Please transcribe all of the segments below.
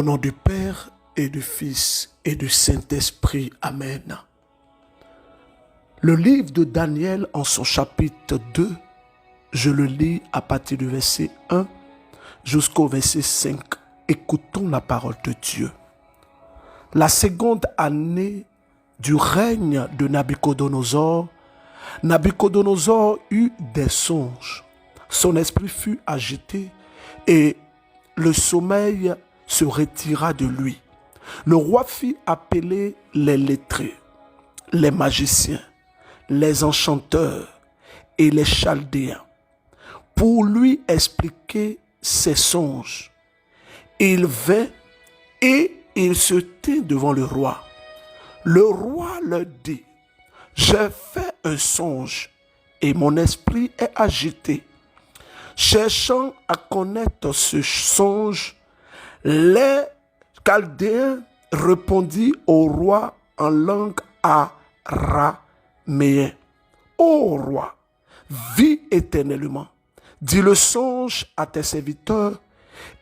Au nom du Père et du Fils et du Saint-Esprit. Amen. Le livre de Daniel en son chapitre 2, je le lis à partir du verset 1 jusqu'au verset 5. Écoutons la parole de Dieu. La seconde année du règne de Nabuchodonosor, Nabuchodonosor eut des songes. Son esprit fut agité et le sommeil se retira de lui. Le roi fit appeler les lettrés, les magiciens, les enchanteurs et les chaldéens pour lui expliquer ses songes. Il vint et il se tint devant le roi. Le roi leur dit: j'ai fait un songe et mon esprit est agité. Cherchant à connaître ce songe, les Chaldéens répondirent au roi en langue araméenne. Ô roi, vis éternellement, dis le songe à tes serviteurs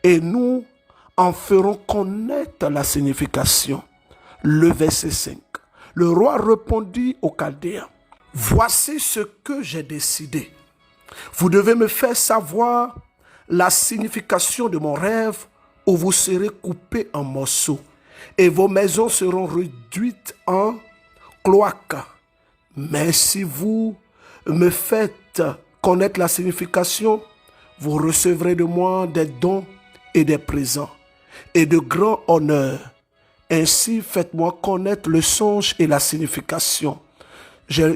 et nous en ferons connaître la signification. Le verset 5. Le roi répondit aux Chaldéens: voici ce que j'ai décidé. Vous devez me faire savoir la signification de mon rêve ou vous serez coupés en morceaux et vos maisons seront réduites en cloaques. Mais si vous me faites connaître la signification, vous recevrez de moi des dons et des présents et de grands honneurs. Ainsi, faites-moi connaître le songe et la signification.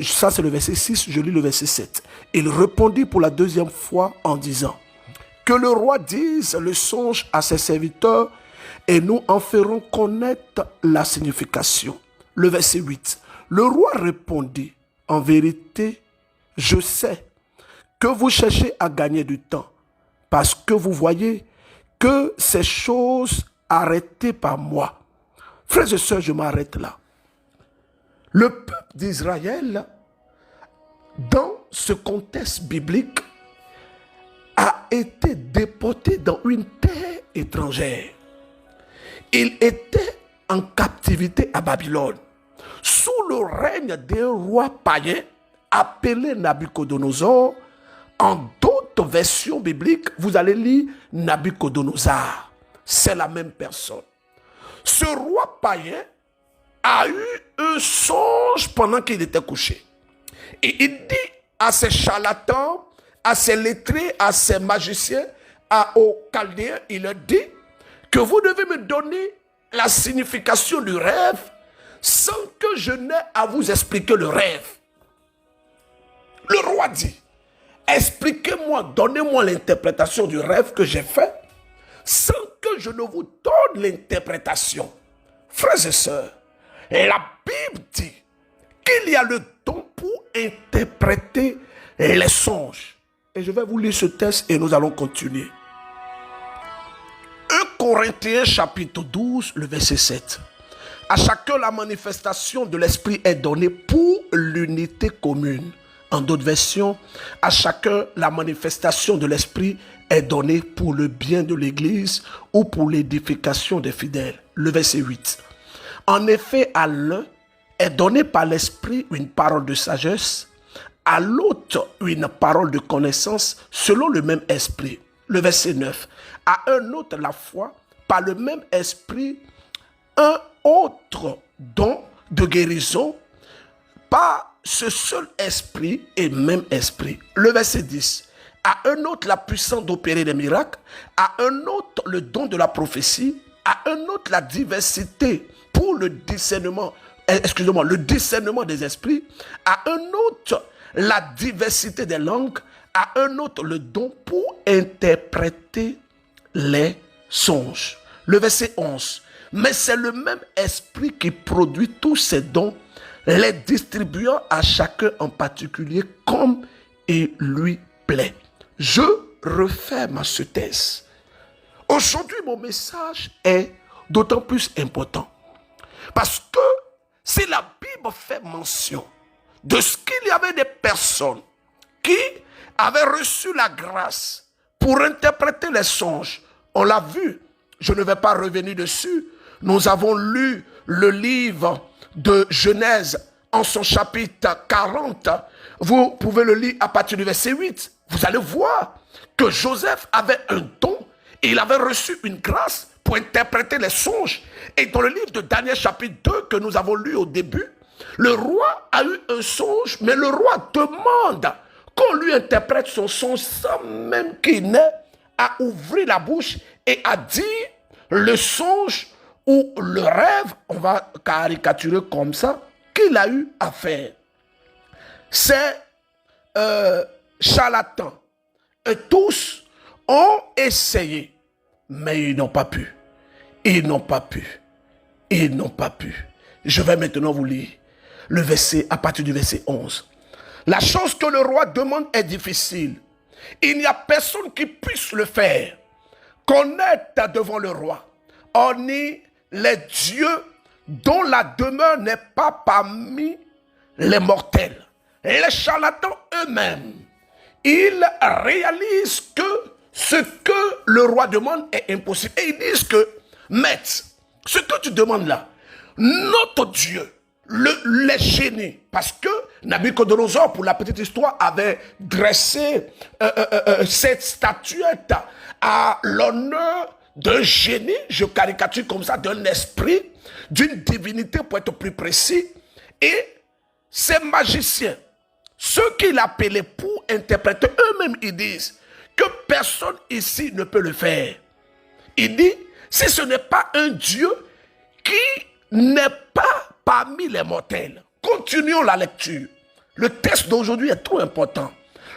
Ça, c'est le verset 6, je lis le verset 7. Il répondit pour la deuxième fois en disant: que le roi dise le songe à ses serviteurs et nous en ferons connaître la signification. Le verset 8. Le roi répondit: en vérité, je sais que vous cherchez à gagner du temps parce que vous voyez que ces choses arrêtées par moi. Frères et sœurs, je m'arrête là. Le peuple d'Israël, dans ce contexte biblique, a été déporté dans une terre étrangère. Il était en captivité à Babylone, sous le règne d'un roi païen appelé Nabuchodonosor. En d'autres versions bibliques, vous allez lire Nabuchodonosor. C'est la même personne. Ce roi païen a eu un songe pendant qu'il était couché. Et il dit à ses charlatans, à ses lettrés, à ses magiciens, aux Chaldéens, il leur dit que vous devez me donner la signification du rêve sans que je n'ai à vous expliquer le rêve. Le roi dit: expliquez-moi, donnez-moi l'interprétation du rêve que j'ai fait sans que je ne vous donne l'interprétation. Frères et sœurs, la Bible dit qu'il y a le don pour interpréter les songes. Et je vais vous lire ce texte et nous allons continuer. 1 Corinthiens chapitre 12, le verset 7. À chacun la manifestation de l'esprit est donnée pour l'unité commune. En d'autres versions, à chacun la manifestation de l'esprit est donnée pour le bien de l'Église ou pour l'édification des fidèles. Le verset 8. En effet, à l'un est donnée par l'esprit une parole de sagesse, à l'autre une parole de connaissance selon le même esprit. Le verset 9. À un autre la foi par le même esprit, un autre don de guérison par ce seul esprit et même esprit. Le verset 10. À un autre la puissance d'opérer des miracles, à un autre le don de la prophétie, à un autre la diversité pour le discernement, le discernement des esprits, à un autre la diversité des langues, à un autre le don pour interpréter les songes. Le verset 11. Mais c'est le même esprit qui produit tous ces dons, les distribuant à chacun en particulier comme il lui plaît. Je referme ce texte. Aujourd'hui, mon message est d'autant plus important parce que si la Bible fait mention de ce qu'il y avait des personnes qui avaient reçu la grâce pour interpréter les songes, on l'a vu je ne vais pas revenir dessus. Nous avons lu le livre de Genèse en son chapitre 40. Vous pouvez le lire à partir du verset 8. Vous allez voir que Joseph avait un don et il avait reçu une grâce pour interpréter les songes. Et dans le livre de Daniel chapitre 2 que nous avons lu au début, le roi a eu un songe, mais le roi demande qu'on lui interprète son songe sans même qu'il n'ait à ouvrir la bouche et à dire le songe ou le rêve, on va caricaturer comme ça, qu'il a eu à faire. Ces charlatans, tous ont essayé, mais ils n'ont pas pu. Ils n'ont pas pu. Ils n'ont pas pu. Je vais maintenant vous lire le verset, à partir du verset 11. La chose que le roi demande est difficile. Il n'y a personne qui puisse le faire. Connaître devant le roi, hormis les dieux dont la demeure n'est pas parmi les mortels. Les charlatans eux-mêmes, ils réalisent que ce que le roi demande est impossible. Et ils disent que, maître, ce que tu demandes là, notre Dieu, les génies, parce que Nabuchodonosor, pour la petite histoire, avait dressé cette statuette à l'honneur d'un génie, je caricature comme ça, d'un esprit, d'une divinité pour être plus précis. Et ces magiciens, ceux qu'il appelait pour interpréter, eux-mêmes ils disent que personne ici ne peut le faire. Il dit, si ce n'est pas un Dieu qui n'est pas parmi les mortels. Continuons la lecture. Le texte d'aujourd'hui est trop important.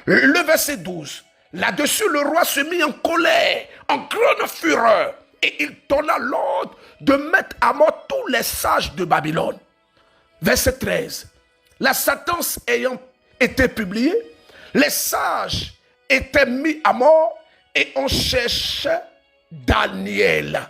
Le verset 12. Là-dessus, le roi se mit en colère, en grande fureur, et il donna l'ordre de mettre à mort tous les sages de Babylone. Verset 13. La sentence ayant été publiée, les sages étaient mis à mort et on cherchait Daniel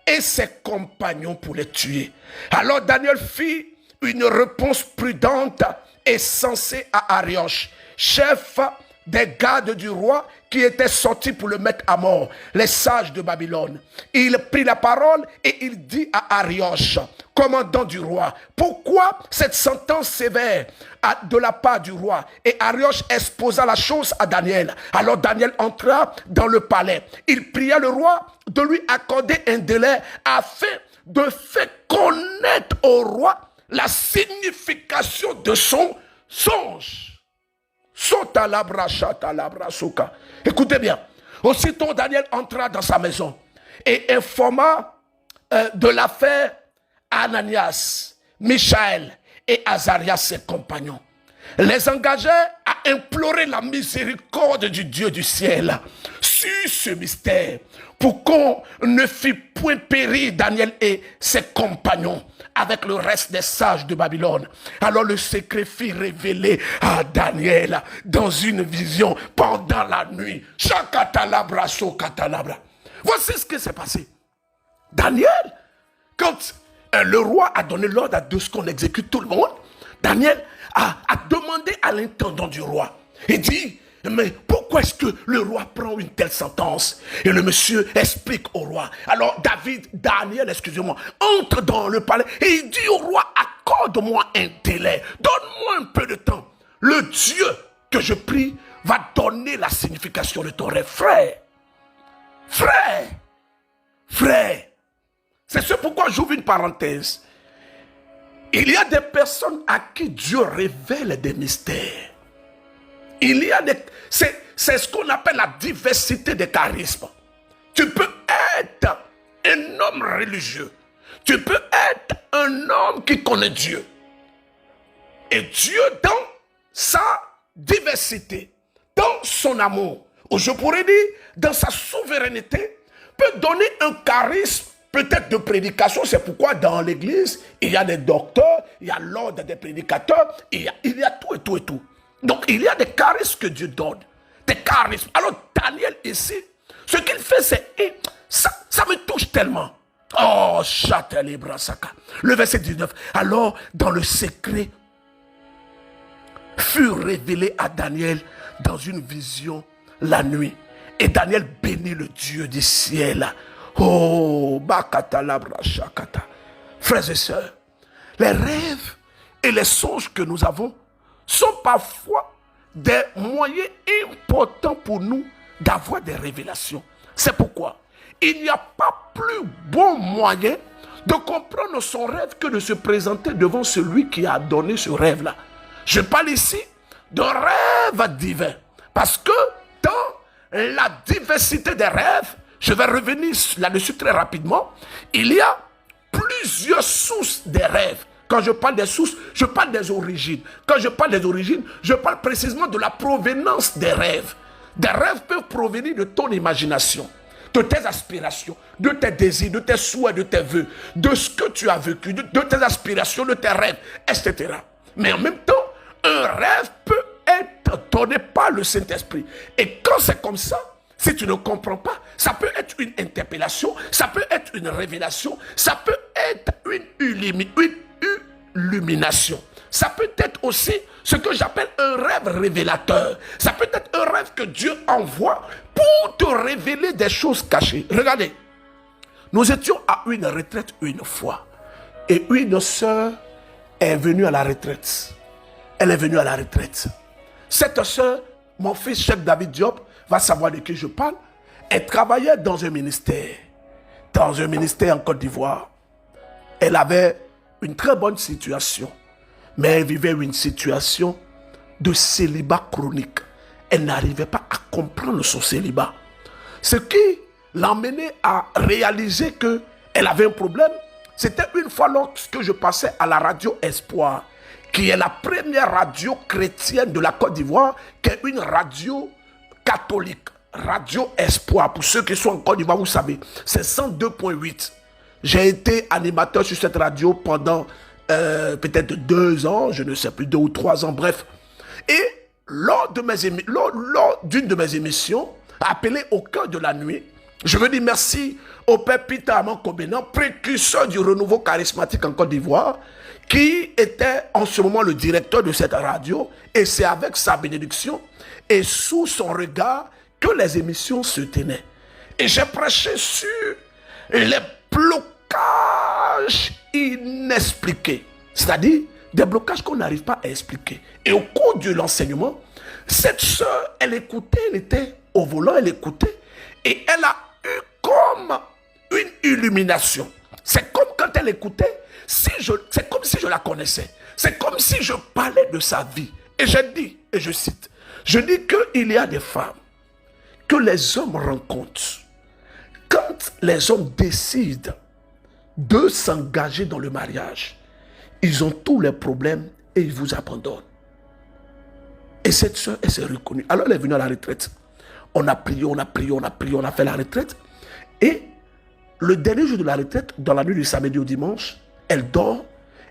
et ses compagnons pour les tuer. Alors Daniel fit une réponse prudente et sensée à Arioch, chef des gardes du roi qui étaient sortis pour le mettre à mort, les sages de Babylone. Il prit la parole et il dit à Arioch, commandant du roi, pourquoi cette sentence sévère de la part du roi? Et Arioch exposa la chose à Daniel. Alors Daniel entra dans le palais. Il pria le roi de lui accorder un délai afin de faire connaître au roi la signification de son songe. Écoutez bien. Aussitôt Daniel entra dans sa maison et informa de l'affaire à Ananias, Michaël et Azarias, ses compagnons. Les engageait à implorer la miséricorde du Dieu du ciel sur ce mystère pour qu'on ne fît point périr Daniel et ses compagnons avec le reste des sages de Babylone. Alors le secret fut révélé à Daniel dans une vision pendant la nuit. Voici ce qui s'est passé. Daniel, quand le roi a donné l'ordre à ce qu'on exécute tout le monde, Daniel a demandé à l'intendant du roi. Il dit, mais pourquoi est-ce que le roi prend une telle sentence? Et le monsieur explique au roi. Alors Daniel, excusez-moi, entre dans le palais et il dit au roi, accorde-moi un délai, donne-moi un peu de temps. Le Dieu que je prie va donner la signification de ton rêve. Frère, c'est ce pourquoi j'ouvre une parenthèse. Il y a des personnes à qui Dieu révèle des mystères. C'est ce qu'on appelle la diversité des charismes. Tu peux être un homme religieux. Tu peux être un homme qui connaît Dieu. Et Dieu, dans sa diversité, dans son amour, ou je pourrais dire, dans sa souveraineté, peut donner un charisme peut-être de prédication. C'est pourquoi dans l'église, il y a des docteurs, il y a l'ordre des prédicateurs, il y a tout et tout et tout. Donc il y a des charismes que Dieu donne. Des charismes. Alors Daniel ici, ce qu'il fait c'est, ça me touche tellement. Oh, Châtelet Brasaka. Le verset 19. Alors dans le secret fut révélé à Daniel dans une vision la nuit. Et Daniel bénit le Dieu du ciel. Oh, Bakatalabra Shakata. Frères et sœurs, les rêves et les songes que nous avons sont parfois des moyens importants pour nous d'avoir des révélations. C'est pourquoi il n'y a pas plus bon moyen de comprendre son rêve que de se présenter devant celui qui a donné ce rêve-là. Je parle ici d'un rêve divin. Parce que dans la diversité des rêves, je vais revenir là-dessus très rapidement, il y a plusieurs sources des rêves. Quand je parle des sources, je parle des origines. Quand je parle des origines, je parle précisément de la provenance des rêves. Des rêves peuvent provenir de ton imagination, de tes aspirations, de tes désirs, de tes souhaits, de tes vœux, de ce que tu as vécu, de tes aspirations, de tes rêves, etc. Mais en même temps, un rêve peut être donné par le Saint-Esprit. Et quand c'est comme ça, si tu ne comprends pas, ça peut être une interpellation, ça peut être une révélation, ça peut être une illumination. Ça peut être aussi ce que j'appelle un rêve révélateur. Ça peut être un rêve que Dieu envoie pour te révéler des choses cachées. Regardez, nous étions à une retraite une fois. Et une sœur est venue à la retraite. Elle est venue à la retraite. Cette sœur, mon fils Cheikh David Diop, va savoir de qui je parle. Elle travaillait dans un ministère en Côte d'Ivoire. Elle avait une très bonne situation, mais elle vivait une situation de célibat chronique. Elle n'arrivait pas à comprendre son célibat. Ce qui l'emmenait à réaliser qu'elle avait un problème, c'était une fois lorsque je passais à la radio Espoir, qui est la première radio chrétienne de la Côte d'Ivoire, qui est une radio catholique. Radio Espoir, pour ceux qui sont en Côte d'Ivoire, vous savez, c'est 102.8. J'ai été animateur sur cette radio pendant peut-être 2 ans, je ne sais plus, 2 ou 3 ans, bref. Et lors d'une de mes émissions, appelée Au cœur de la nuit, je veux dire merci au Père Peter Amand Kobenan, précurseur du renouveau charismatique en Côte d'Ivoire, qui était en ce moment le directeur de cette radio, et c'est avec sa bénédiction et sous son regard que les émissions se tenaient. Et j'ai prêché sur les blocages inexpliqués, c'est-à-dire des blocages qu'on n'arrive pas à expliquer. Et au cours de l'enseignement, cette sœur, elle écoutait, elle était au volant, elle écoutait, et elle a eu comme une illumination. C'est comme quand elle écoutait, c'est comme si je la connaissais. C'est comme si je parlais de sa vie. Et je dis, et je cite, je dis qu'il y a des femmes que les hommes rencontrent. Quand les hommes décident de s'engager dans le mariage, ils ont tous les problèmes et ils vous abandonnent. Et cette soeur, elle s'est reconnue. Alors elle est venue à la retraite. On a prié, on a fait la retraite. Et le dernier jour de la retraite, dans la nuit du samedi au dimanche, elle dort.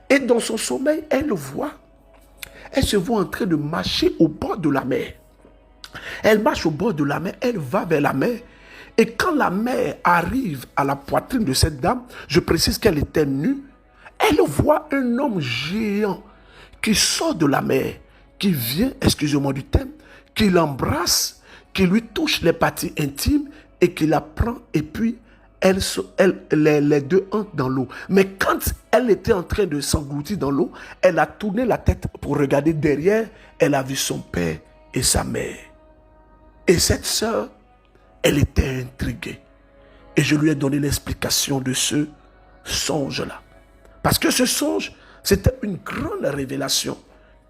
Et dans son sommeil, elle se voit en train de marcher au bord de la mer. Elle marche au bord de la mer, elle va vers la mer. Et quand la mer arrive à la poitrine de cette dame, je précise qu'elle était nue, elle voit un homme géant qui sort de la mer, qui vient, excusez-moi du thème, qui l'embrasse, qui lui touche les parties intimes et qui la prend, et puis les deux entrent dans l'eau. Mais quand elle était en train de s'engloutir dans l'eau, elle a tourné la tête pour regarder derrière, elle a vu son père et sa mère. Et cette sœur, elle était intriguée. Et je lui ai donné l'explication de ce songe-là. Parce que ce songe, c'était une grande révélation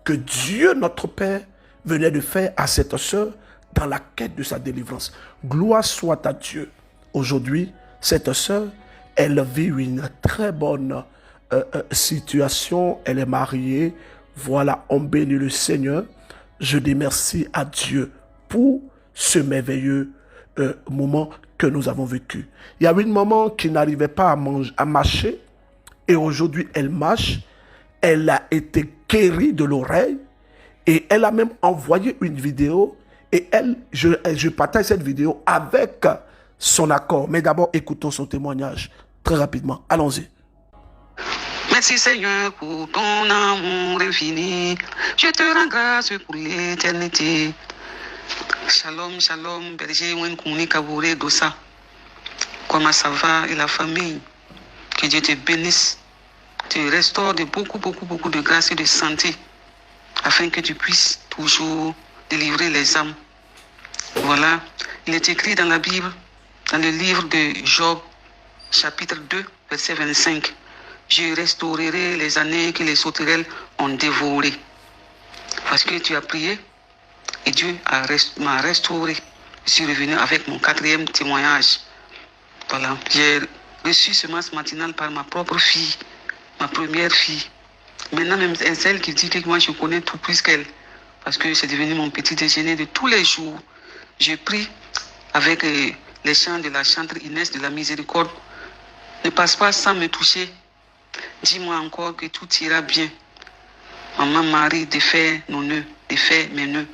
que Dieu, notre Père, venait de faire à cette sœur dans la quête de sa délivrance. Gloire soit à Dieu. Aujourd'hui, cette sœur, elle vit une très bonne situation. Elle est mariée. Voilà, on bénit le Seigneur. Je dis merci à Dieu pour ce merveilleux moment que nous avons vécu. Il y a une maman qui n'arrivait pas à marcher et aujourd'hui elle marche. Elle a été guérie de l'oreille et elle a même envoyé une vidéo et je partage cette vidéo avec son accord. Mais d'abord, écoutons son témoignage très rapidement. Allons-y. Merci Seigneur pour ton amour infini. Je te rends grâce pour l'éternité. Shalom, shalom, berger Wenkouni Kabouré Dossa. Comment ça va et la famille? Que Dieu te bénisse, te restaure de beaucoup de grâce et de santé, afin que tu puisses toujours délivrer les âmes. Voilà, il est écrit dans la Bible, dans le livre de Job, chapitre 2, verset 25. Je restaurerai les années que les sauterelles ont dévorées. Parce que tu as prié et Dieu m'a restauré. Je suis revenu avec mon 4e témoignage. Voilà, j'ai reçu semence matinale par ma propre fille, ma première fille. Maintenant, même celle qui dit que moi je connais tout plus qu'elle. Parce que c'est devenu mon petit déjeuner de tous les jours. Je prie avec les chants de la chantre Inès de la Miséricorde. Ne passe pas sans me toucher. Dis-moi encore que tout ira bien. Maman Marie défait nos nœuds, défait mes nœuds.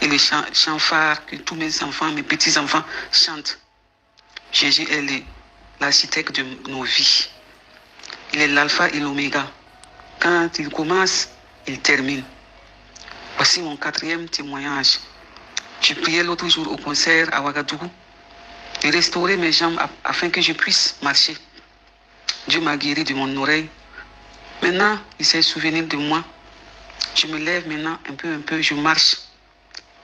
Et le chant phare que tous mes enfants, mes petits-enfants chantent. Jésus est l'architecte de nos vies. Il est l'alpha et l'oméga. Quand il commence, il termine. Voici mon 4e témoignage. Je priais l'autre jour au concert à Ouagadougou de restaurer mes jambes afin que je puisse marcher. Dieu m'a guéri de mon oreille. Maintenant, il s'est souvenu de moi. Je me lève maintenant un peu, je marche.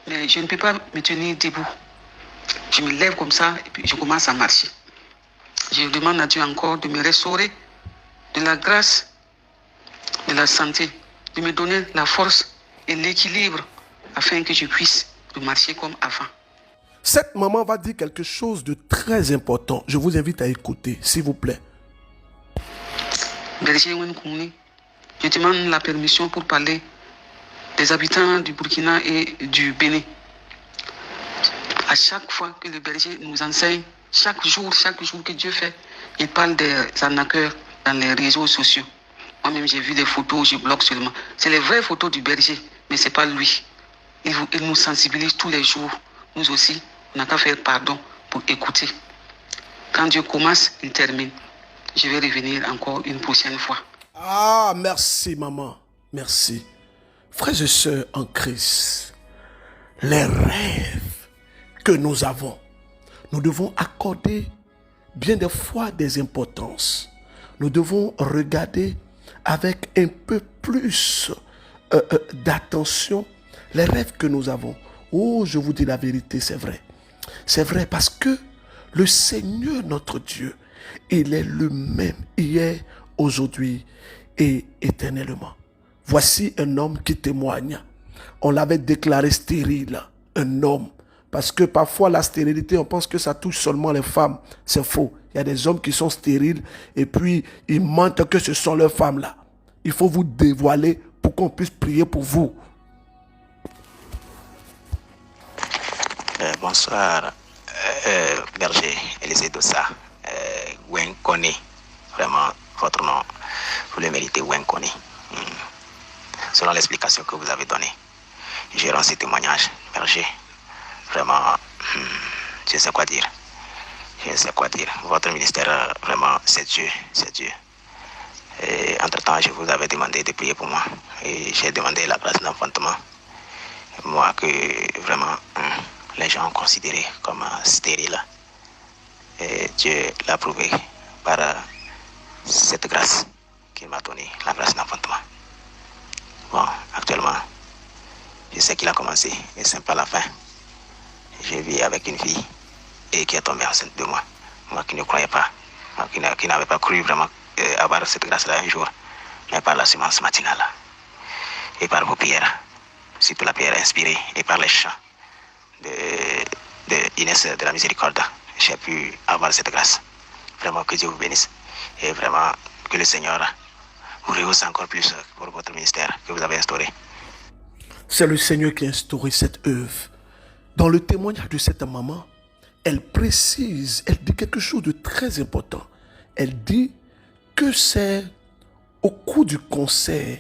Mais je ne peux pas me tenir debout. Je me lève comme ça et puis je commence à marcher. Je demande à Dieu encore de me restaurer de la grâce, de la santé, de me donner la force et l'équilibre afin que je puisse marcher comme avant. Cette maman va dire quelque chose de très important. Je vous invite à écouter, s'il vous plaît. Berger Wenkouni, je demande la permission pour parler des habitants du Burkina et du Bénin. À chaque fois que le berger nous enseigne, chaque jour que Dieu fait, il parle des arnaqueurs dans les réseaux sociaux. Moi-même, j'ai vu des photos, je bloque seulement. C'est les vraies photos du berger, mais ce n'est pas lui. Il nous sensibilise tous les jours. Nous aussi, on n'a qu'à faire pardon pour écouter. Quand Dieu commence, il termine. Je vais revenir encore une prochaine fois. Ah, merci maman. Merci. Frères et sœurs en Christ, les rêves que nous avons, nous devons accorder bien des fois des importances. Nous devons regarder avec un peu plus d'attention les rêves que nous avons. Oh, je vous dis la vérité, c'est vrai. C'est vrai parce que le Seigneur, notre Dieu, il est le même hier, aujourd'hui et éternellement. Voici un homme qui témoigne. On l'avait déclaré stérile, un homme. Parce que parfois la stérilité, on pense que ça touche seulement les femmes. C'est faux. Il y a des hommes qui sont stériles et puis ils mentent que ce sont leurs femmes là. Il faut vous dévoiler pour qu'on puisse prier pour vous. Bonsoir, berger Élisée Dossa, Wenkoni. Vraiment, votre nom, vous le méritez, Wenkoni. Selon l'explication que vous avez donnée, je rends ce témoignage, berger. Vraiment, je sais quoi dire. Je sais quoi dire. Votre ministère, vraiment, c'est Dieu, c'est Dieu. Et entre-temps, je vous avais demandé de prier pour moi. Et j'ai demandé la grâce d'enfantement. Moi, que vraiment, les gens ont considéré comme stérile. Et Dieu l'a prouvé par cette grâce qu'il m'a donnée, la grâce d'enfantement. Bon, actuellement, je sais qu'il a commencé et c'est pas la fin. Je vis avec une fille et qui est tombée enceinte de moi. Moi qui ne croyais pas, moi qui n'avais pas cru vraiment avoir cette grâce-là un jour, mais par la semence matinale et par vos prières, surtout la prière inspirée et par les chants de Inès de la Miséricorde, j'ai pu avoir cette grâce. Vraiment que Dieu vous bénisse et vraiment que le Seigneur vous rehausse encore plus pour votre ministère que vous avez instauré. C'est le Seigneur qui a instauré cette œuvre. Dans le témoignage de cette maman, elle précise, elle dit quelque chose de très important. Elle dit que c'est au cours du concert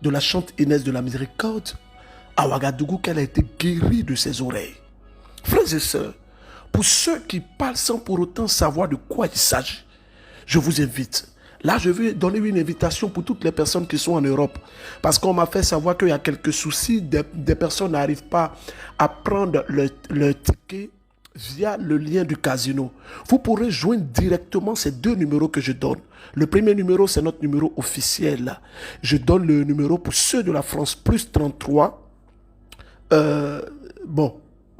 de la chante Inès de la Miséricorde à Ouagadougou qu'elle a été guérie de ses oreilles. Frères et sœurs, pour ceux qui parlent sans pour autant savoir de quoi il s'agit, je vous invite. Là, je vais donner une invitation pour toutes les personnes qui sont en Europe. Parce qu'on m'a fait savoir qu'il y a quelques soucis. Des personnes n'arrivent pas à prendre le ticket via le lien du casino. Vous pourrez joindre directement ces deux numéros que je donne. Le premier numéro, c'est notre numéro officiel. Je donne le numéro pour ceux de la France, plus 33.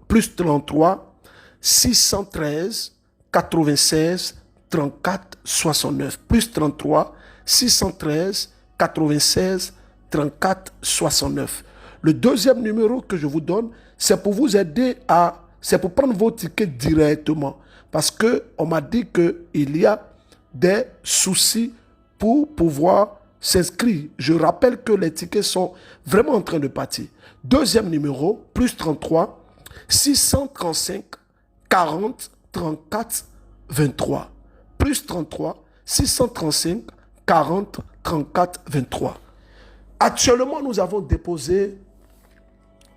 Plus 33, 613, 96, 34, 69. Plus 33, 613, 96, 34, 69. Le deuxième numéro que je vous donne, c'est pour vous aider c'est pour prendre vos tickets directement. Parce qu'on m'a dit qu'il y a des soucis pour pouvoir s'inscrire. Je rappelle que les tickets sont vraiment en train de partir. Deuxième numéro, plus 33, 635, 40, 34, 23. Plus 33, 635, 40, 34, 23. Actuellement, nous avons déposé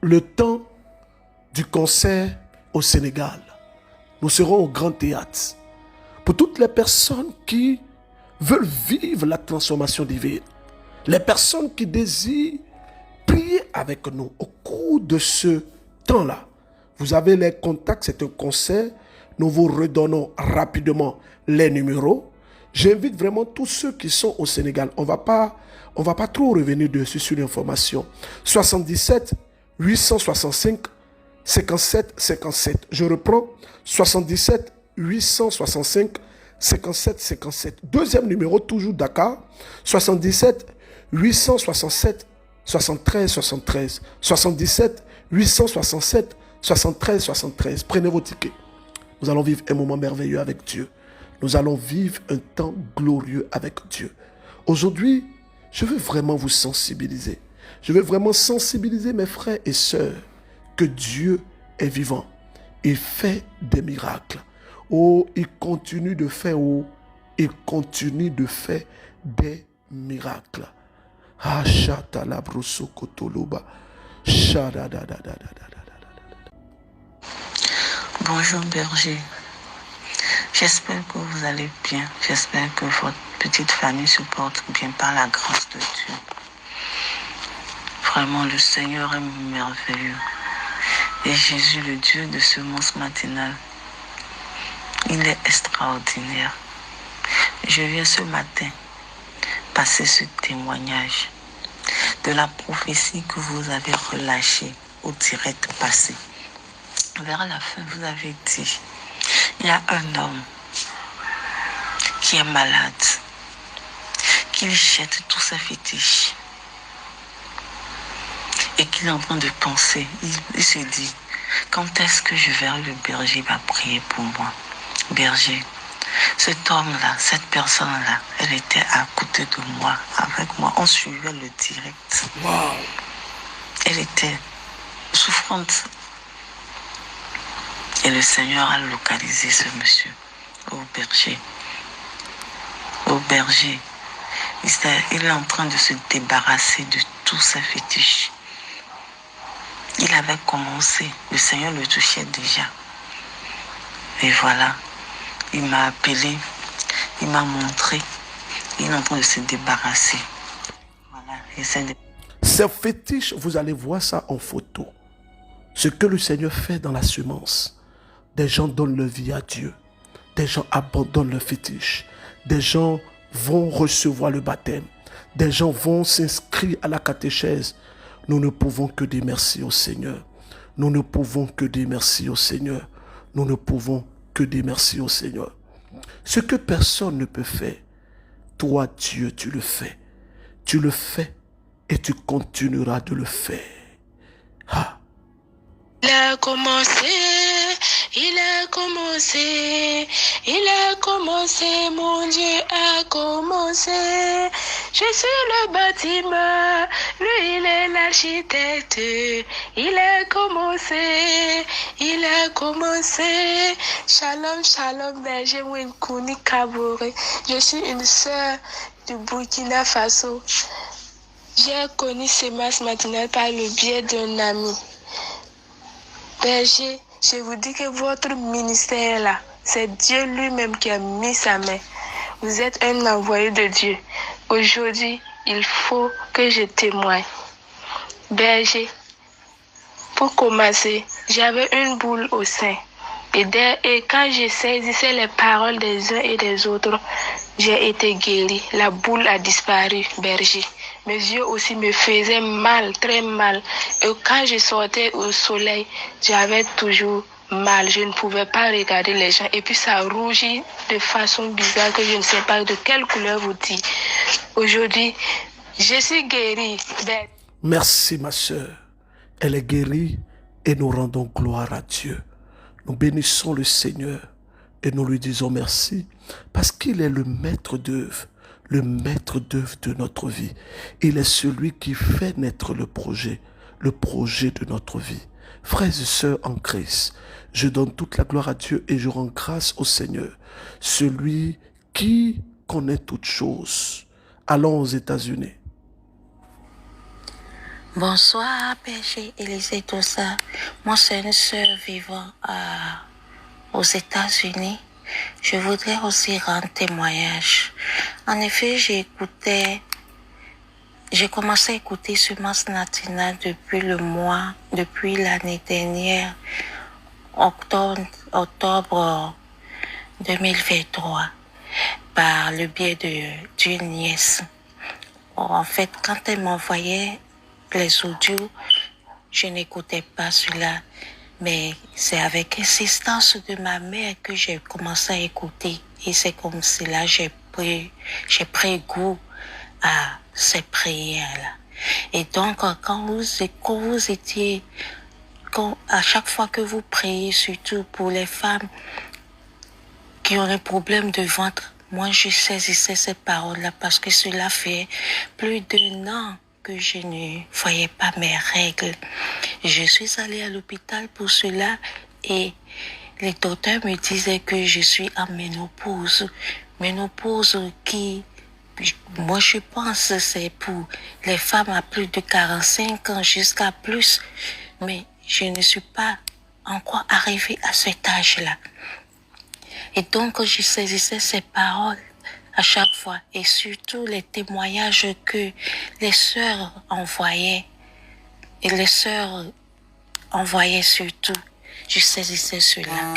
le temps du concert au Sénégal. Nous serons au Grand Théâtre. Pour toutes les personnes qui veulent vivre la transformation divine, les personnes qui désirent prier avec nous au cours de ce temps-là, vous avez les contacts, c'est un concert. Nous vous redonnons rapidement les numéros. J'invite vraiment tous ceux qui sont au Sénégal. On va pas trop revenir dessus sur l'information. 77 865 57 57. Je reprends. 77 865 57 57. Deuxième numéro, toujours Dakar. 77 867 73 73. 77 867 73 73. Prenez vos tickets. Nous allons vivre un moment merveilleux avec Dieu. Nous allons vivre un temps glorieux avec Dieu. Aujourd'hui, je veux vraiment vous sensibiliser. Je veux vraiment sensibiliser mes frères et sœurs que Dieu est vivant. Il fait des miracles. Oh, il continue de faire, il continue de faire des miracles. Ah, chata la brosso kotoloba. Bonjour berger. J'espère que vous allez bien. J'espère que votre petite famille se porte bien par la grâce de Dieu. Vraiment, le Seigneur est merveilleux. Et Jésus, le Dieu de semence matinale, il est extraordinaire. Je viens ce matin passer ce témoignage de la prophétie que vous avez relâchée au direct passé. Vers la fin, vous avez dit, il y a un homme qui est malade, qui jette tous ses fétiches et qu'il est en train de penser. Il se dit, quand est-ce que je verrai le berger va prier pour moi? Berger, cet homme-là, cette personne-là, elle était à côté de moi, avec moi. On suivait le direct. Wow. Elle était souffrante. Et le Seigneur a localisé ce monsieur au berger. Au berger. Il est en train de se débarrasser de tous ses fétiches. Il avait commencé. Le Seigneur le touchait déjà. Et voilà. Il m'a appelé. Il m'a montré. Il est en train de se débarrasser. Voilà. Ces fétiches, vous allez voir ça en photo. Ce que le Seigneur fait dans la semence. Des gens donnent leur vie à Dieu. Des gens abandonnent leurs fétiches. Des gens vont recevoir le baptême. Des gens vont s'inscrire à la catéchèse. Nous ne pouvons que dire merci au Seigneur. Nous ne pouvons que dire merci au Seigneur. Nous ne pouvons que dire merci au Seigneur. Ce que personne ne peut faire, toi Dieu, tu le fais. Tu le fais et tu continueras de le faire. Ah. Il a commencé, mon Dieu a commencé. Je suis le bâtiment, lui il est l'architecte. Il a commencé. Shalom, shalom, berger Wenkouni Kabore. Je suis une sœur du Burkina Faso. J'ai connu Semence Matinale par le biais d'un ami. Berger, je vous dis que votre ministère là, c'est Dieu lui-même qui a mis sa main. Vous êtes un envoyé de Dieu. Aujourd'hui, il faut que je témoigne. Berger, pour commencer, j'avais une boule au sein. Et quand je saisissais les paroles des uns et des autres, j'ai été guérie. La boule a disparu, berger. Mes yeux aussi me faisaient mal, très mal. Et quand je sortais au soleil, j'avais toujours mal. Je ne pouvais pas regarder les gens. Et puis ça rougit de façon bizarre que je ne sais pas de quelle couleur vous dit. Aujourd'hui, je suis guérie. Merci ma sœur. Elle est guérie et nous rendons gloire à Dieu. Nous bénissons le Seigneur et nous lui disons merci parce qu'il est le maître d'œuvre de notre vie. Il est celui qui fait naître le projet de notre vie. Frères et sœurs en Christ, je donne toute la gloire à Dieu et je rends grâce au Seigneur, celui qui connaît toutes choses. Allons aux États-Unis. Bonsoir, Berger Élisée Dossa. Moi, c'est une sœur vivant aux États-Unis. Je voudrais aussi rendre témoignage. En effet, j'ai commencé à écouter Semence Matinale depuis l'année dernière, octobre 2023, par le biais d'une nièce. En fait, quand elle m'envoyait les audios, je n'écoutais pas cela, mais c'est avec insistance de ma mère que j'ai commencé à écouter, et c'est comme cela j'ai pris goût à ces prières-là. Et donc, à chaque fois que vous priez, surtout pour les femmes qui ont un problème de ventre, moi je saisissais ces paroles-là parce que cela fait plus d'1 an que je ne voyais pas mes règles. Je suis allée à l'hôpital pour cela et les docteurs me disaient que je suis en ménopause. Ménopause qui, moi je pense, c'est pour les femmes à plus de 45 ans jusqu'à plus. Mais je ne suis pas encore arrivée à cet âge-là. Et donc je saisissais ces paroles à chaque fois, et surtout les témoignages que les sœurs envoyaient, surtout, je saisissais cela.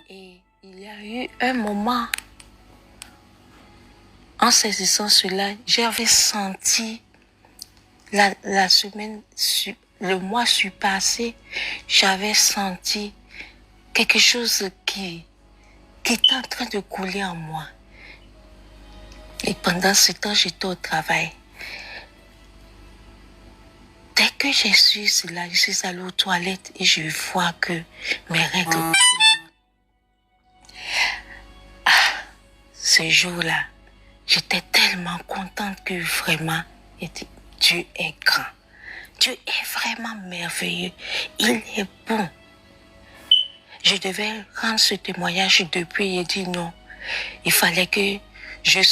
Et il y a eu un moment, en saisissant cela, j'avais senti la semaine, le mois surpassé, j'avais senti quelque chose qui était en train de couler en moi. Et pendant ce temps, j'étais au travail. Dès que j'ai su cela, je suis allée aux toilettes et je vois que mes règles coulent. Ce jour-là, j'étais tellement contente que vraiment, Dieu est grand. Dieu est vraiment merveilleux. Il est bon. Je devais rendre ce témoignage depuis et dire non. Il fallait que j'ai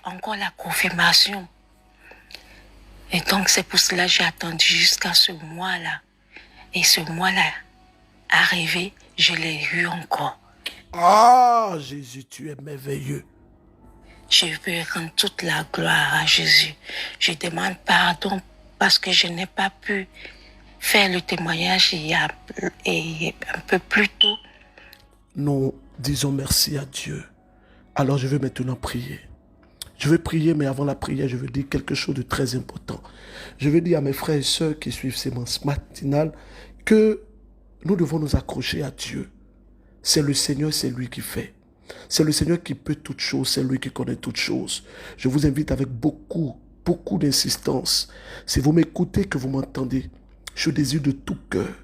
encore la confirmation. Et donc c'est pour cela que j'ai attendu jusqu'à ce mois-là. Et ce mois-là, arrivé, je l'ai eu encore. Ah, Jésus, tu es merveilleux. Je veux rendre toute la gloire à Jésus. Je demande pardon parce que je n'ai pas pu faire le témoignage un peu plus tôt. Nous disons merci à Dieu. Alors je vais maintenant prier. Je vais prier, mais avant la prière, je veux dire quelque chose de très important. Je veux dire à mes frères et sœurs qui suivent Semence Matinale que nous devons nous accrocher à Dieu. C'est le Seigneur, c'est lui qui fait. C'est le Seigneur qui peut toutes choses, c'est lui qui connaît toutes choses. Je vous invite avec beaucoup d'insistance. Si vous m'écoutez, que vous m'entendez, je désire de tout cœur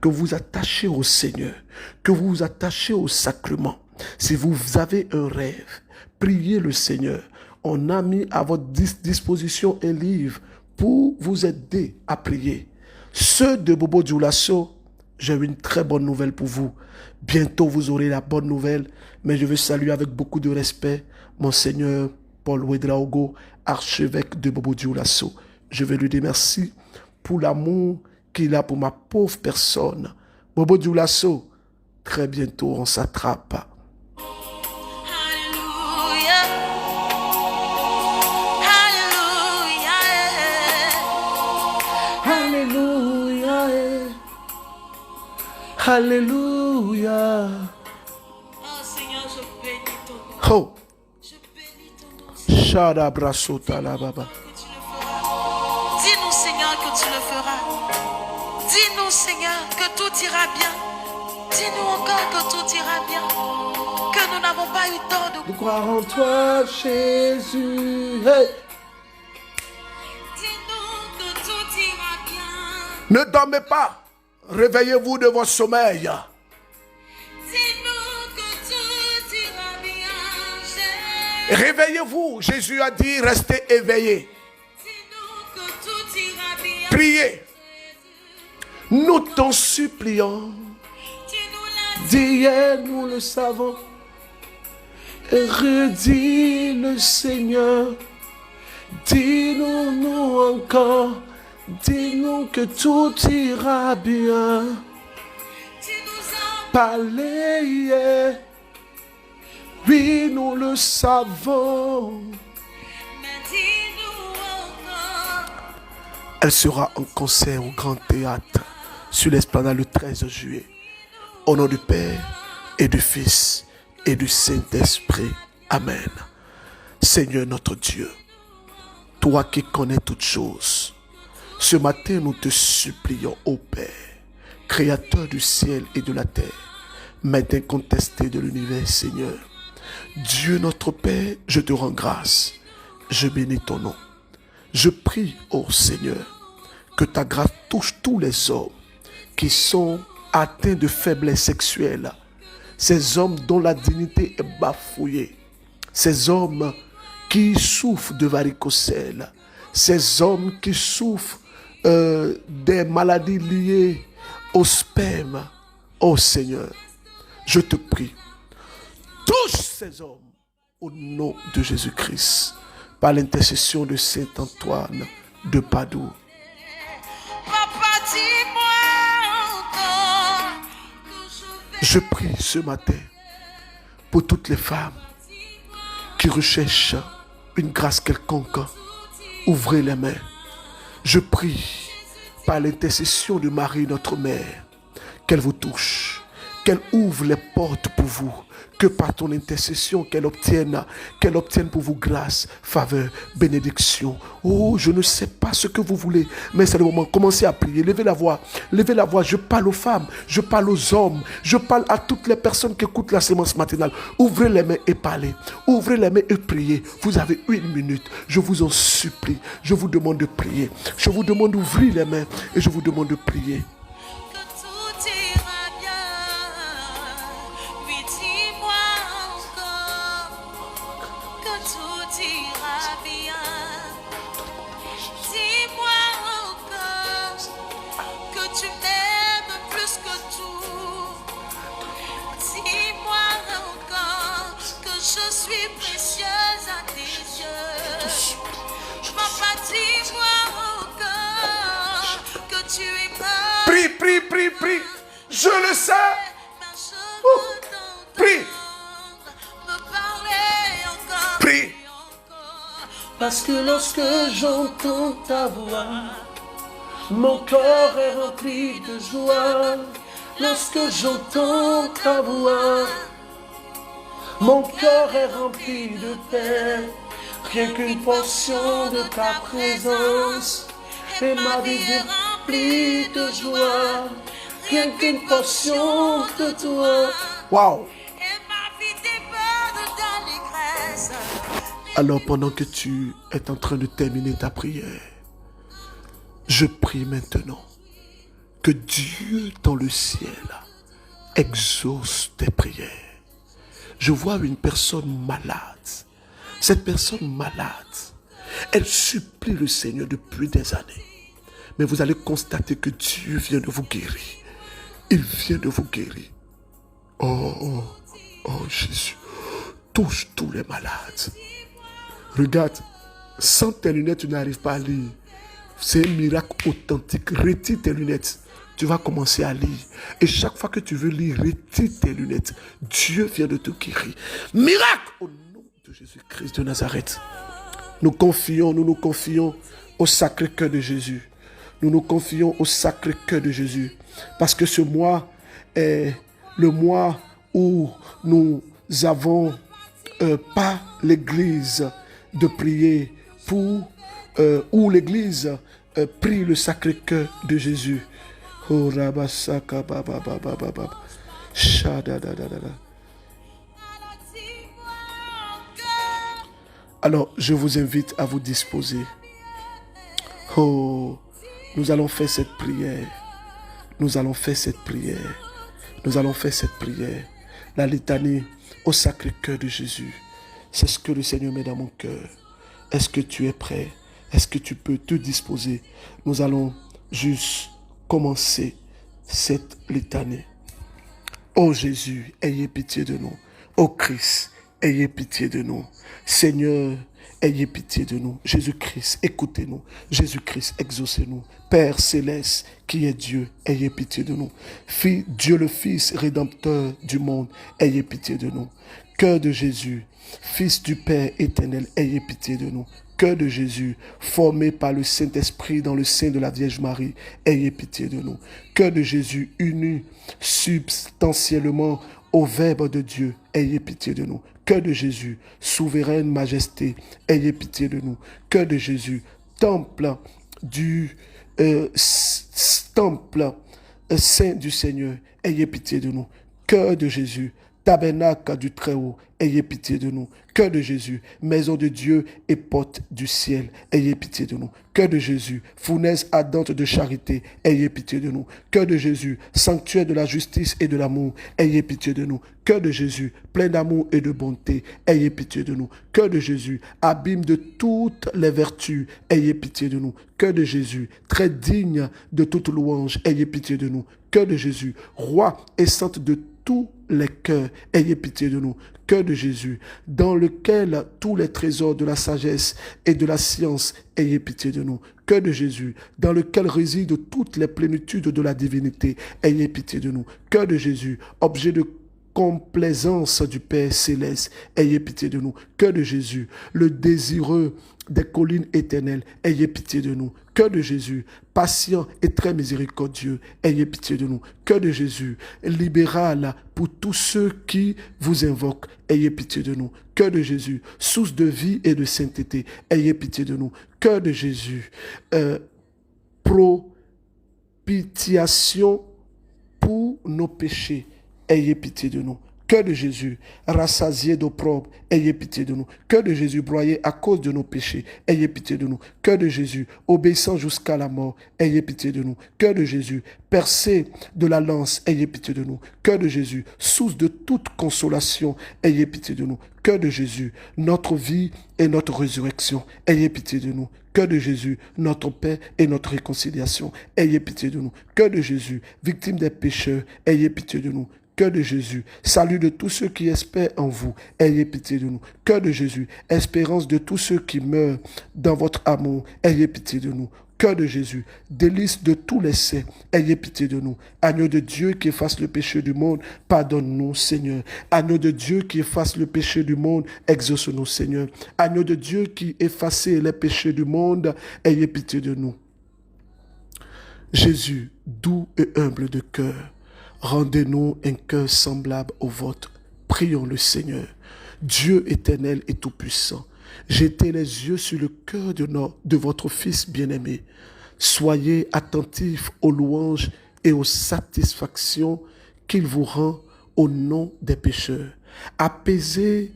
que vous vous attachez au Seigneur, que vous vous attachez au sacrement. Si vous avez un rêve, priez le Seigneur. On a mis à votre disposition un livre pour vous aider à prier. Ceux de Bobo Dioulasso, j'ai une très bonne nouvelle pour vous. Bientôt, vous aurez la bonne nouvelle, mais je veux saluer avec beaucoup de respect Monseigneur Paul Ouedraogo, archevêque de Bobo Dioulasso. Je veux lui dire merci pour l'amour qu'il a pour ma pauvre personne. Bobo Dioulasso, très bientôt, on s'attrape. Alléluia. Oh Seigneur, je bénis ton nom. Oh. Je bénis ton nom, Seigneur, Shadabrasota la baba. que tu le feras. Dis-nous, Seigneur, que tu le feras. Dis-nous, Seigneur, que tout ira bien. Dis-nous encore que tout ira bien. Que nous n'avons pas eu tort de Nous croire en toi, Jésus. Hey. Dis-nous que tout ira bien. Ne dormez pas. Réveillez-vous de votre sommeil. Dis-nous que tout ira bien. Réveillez-vous. Jésus a dit, restez éveillés. Dis-nous que tout ira bien. Priez. Nous t'en supplions. Tu nous l'as D'hier, nous le savons. Et redis le Seigneur. Dis-nous nous encore. Dis-nous que tout ira bien. Tu nous as Parlez hier. Oui, nous le savons. mais dis-nous encore. Elle sera en concert au Grand Théâtre sur l'Esplanade le 13 juillet. Au nom du Père et du Fils et du Saint-Esprit. Amen. Seigneur notre Dieu, toi qui connais toutes choses, ce matin nous te supplions, ô Père, Créateur du ciel et de la terre, Maître incontesté de l'univers, Seigneur. Dieu notre Père, je te rends grâce, je bénis ton nom. Je prie, ô Seigneur, que ta grâce touche tous les hommes qui sont atteints de faiblesse sexuelle, ces hommes dont la dignité est bafouillée, ces hommes qui souffrent de varicocèle, ces hommes qui souffrent des maladies liées au sperme. Ô Seigneur, je te prie, touche ces hommes au nom de Jésus-Christ, par l'intercession de Saint Antoine de Padoue. Papa, dis-moi encore que Je prie ce matin pour toutes les femmes qui recherchent une grâce quelconque. Ouvrez les mains. Je prie par l'intercession de Marie, notre mère, qu'elle vous touche, qu'elle ouvre les portes pour vous, que par ton intercession, qu'elle obtienne pour vous grâce, faveur, bénédiction. Oh, je ne sais pas ce que vous voulez, mais c'est le moment. Commencez à prier, levez la voix, levez la voix. Je parle aux femmes, je parle aux hommes, je parle à toutes les personnes qui écoutent la sémence matinale. Ouvrez les mains et parlez, ouvrez les mains et priez. Vous avez 1 minute, je vous en supplie, je vous demande de prier. Je vous demande d'ouvrir les mains et je vous demande de prier. tout ira bien. Oui, dis-moi encore que tout ira bien. Dis-moi encore que tu m'aimes plus que tout. Dis-moi encore que je suis précieuse à tes yeux. Papa, dis-moi encore que tu es mort. Prie, prie, prie, prie. Je le sais. Prie. Prie. Parce que lorsque j'entends ta voix, mon cœur est rempli de joie. Lorsque j'entends ta voix, mon cœur est rempli de paix. Rien qu'une portion de ta présence, et ma vie est remplie de joie. Rien qu'une portion de toi. Waouh. Et ma vie déborde d'allégresse. Alors pendant que tu es en train de terminer ta prière, je prie maintenant que Dieu dans le ciel exauce tes prières. Je vois une personne malade. Cette personne malade, elle supplie le Seigneur depuis des années. Mais vous allez constater que Dieu vient de vous guérir. Il vient de vous guérir. Oh Jésus, touche tous les malades. Regarde, sans tes lunettes, tu n'arrives pas à lire. C'est un miracle authentique. Retire tes lunettes. Tu vas commencer à lire. Et chaque fois que tu veux lire, retire tes lunettes. Dieu vient de te guérir. Miracle au nom de Jésus-Christ de Nazareth. Nous nous confions au Sacré-Cœur de Jésus. Nous nous confions au Sacré-Cœur de Jésus. Parce que ce mois est le mois où nous avons pas l'église de prier pour où l'église prie le Sacré-Cœur de Jésus. Oh, rabasaka, ba, ba, ba, ba, ba, ba. Shadadadadada. Alors, je vous invite à vous disposer. Oh, nous allons faire cette prière. Nous allons faire cette prière. Nous allons faire cette prière. La litanie au Sacré-Cœur de Jésus. C'est ce que le Seigneur met dans mon cœur. Est-ce que tu es prêt? Est-ce que tu peux te disposer? Nous allons juste commencer cette litanie. Ô Jésus, ayez pitié de nous. Ô Christ, ayez pitié de nous. Seigneur, ayez pitié de nous. Jésus-Christ, écoutez-nous. Jésus-Christ, exaucez-nous. Père céleste, qui est Dieu, ayez pitié de nous. Dieu le Fils, rédempteur du monde, ayez pitié de nous. Cœur de Jésus, Fils du Père éternel, ayez pitié de nous. Cœur de Jésus, formé par le Saint-Esprit dans le sein de la Vierge Marie, ayez pitié de nous. Cœur de Jésus, uni substantiellement au Verbe de Dieu, ayez pitié de nous. Cœur de Jésus, souveraine majesté, ayez pitié de nous. Cœur de Jésus, temple du saint du Seigneur, ayez pitié de nous. Cœur de Jésus, tabernacle du Très-Haut, ayez pitié de nous. Cœur de Jésus, maison de Dieu et porte du ciel, ayez pitié de nous. Cœur de Jésus, fournaise ardente de charité, ayez pitié de nous. Cœur de Jésus, sanctuaire de la justice et de l'amour, ayez pitié de nous. Cœur de Jésus, plein d'amour et de bonté, ayez pitié de nous. Cœur de Jésus, abîme de toutes les vertus, ayez pitié de nous. Cœur de Jésus, très digne de toute louange, ayez pitié de nous. Cœur de Jésus, roi et sainte de tous les cœurs, ayez pitié de nous. Cœur de Jésus, dans lequel tous les trésors de la sagesse et de la science, ayez pitié de nous. Cœur de Jésus, dans lequel résident toutes les plénitudes de la divinité, ayez pitié de nous. Cœur de Jésus, objet de complaisance du Père céleste, ayez pitié de nous. Cœur de Jésus, le désireux des collines éternelles, ayez pitié de nous. Cœur de Jésus, patient et très miséricordieux, ayez pitié de nous. Cœur de Jésus, libéral pour tous ceux qui vous invoquent, ayez pitié de nous. Cœur de Jésus, source de vie et de sainteté, ayez pitié de nous. Cœur de Jésus, propitiation pour nos péchés, ayez pitié de nous. Cœur de Jésus, rassasié d'opprobre, ayez pitié de nous. Cœur de Jésus, broyé à cause de nos péchés, ayez pitié de nous. Cœur de Jésus, obéissant jusqu'à la mort, ayez pitié de nous. Cœur de Jésus, percé de la lance, ayez pitié de nous. Cœur de Jésus, source de toute consolation, ayez pitié de nous. Cœur de Jésus, notre vie et notre résurrection, ayez pitié de nous. Cœur de Jésus, notre paix et notre réconciliation, ayez pitié de nous. Cœur de Jésus, victime des pécheurs, ayez pitié de nous. Cœur de Jésus, salut de tous ceux qui espèrent en vous, ayez pitié de nous. Cœur de Jésus, espérance de tous ceux qui meurent dans votre amour, ayez pitié de nous. Cœur de Jésus, délice de tous les saints, ayez pitié de nous. Agneau de Dieu qui efface le péché du monde, pardonne-nous, Seigneur. Agneau de Dieu qui efface le péché du monde, exauce-nous, Seigneur. Agneau de Dieu qui efface les péchés du monde, ayez pitié de nous. Jésus, doux et humble de cœur, rendez-nous un cœur semblable au vôtre. Prions le Seigneur. Dieu éternel et tout-puissant, jetez les yeux sur le cœur de votre Fils bien-aimé. Soyez attentifs aux louanges et aux satisfactions qu'il vous rend au nom des pécheurs. Apaisez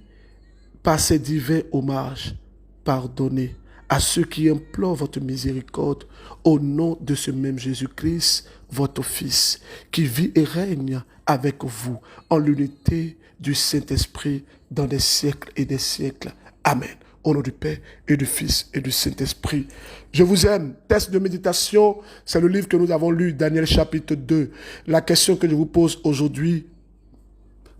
par ces divins hommages. Pardonnez à ceux qui implorent votre miséricorde au nom de ce même Jésus-Christ, votre Fils, qui vit et règne avec vous en l'unité du Saint-Esprit dans des siècles et des siècles. Amen. Au nom du Père et du Fils et du Saint-Esprit. Je vous aime. Texte de méditation, c'est le livre que nous avons lu, Daniel chapitre 2. La question que je vous pose aujourd'hui,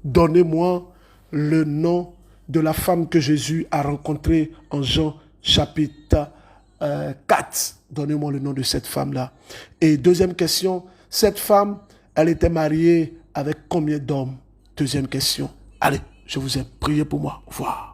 donnez-moi le nom de la femme que Jésus a rencontrée en Jean chapitre 4. Donnez-moi le nom de cette femme-là. Et deuxième question, cette femme, elle était mariée avec combien d'hommes? Deuxième question. Allez, je vous aime. Priez pour moi. Au revoir.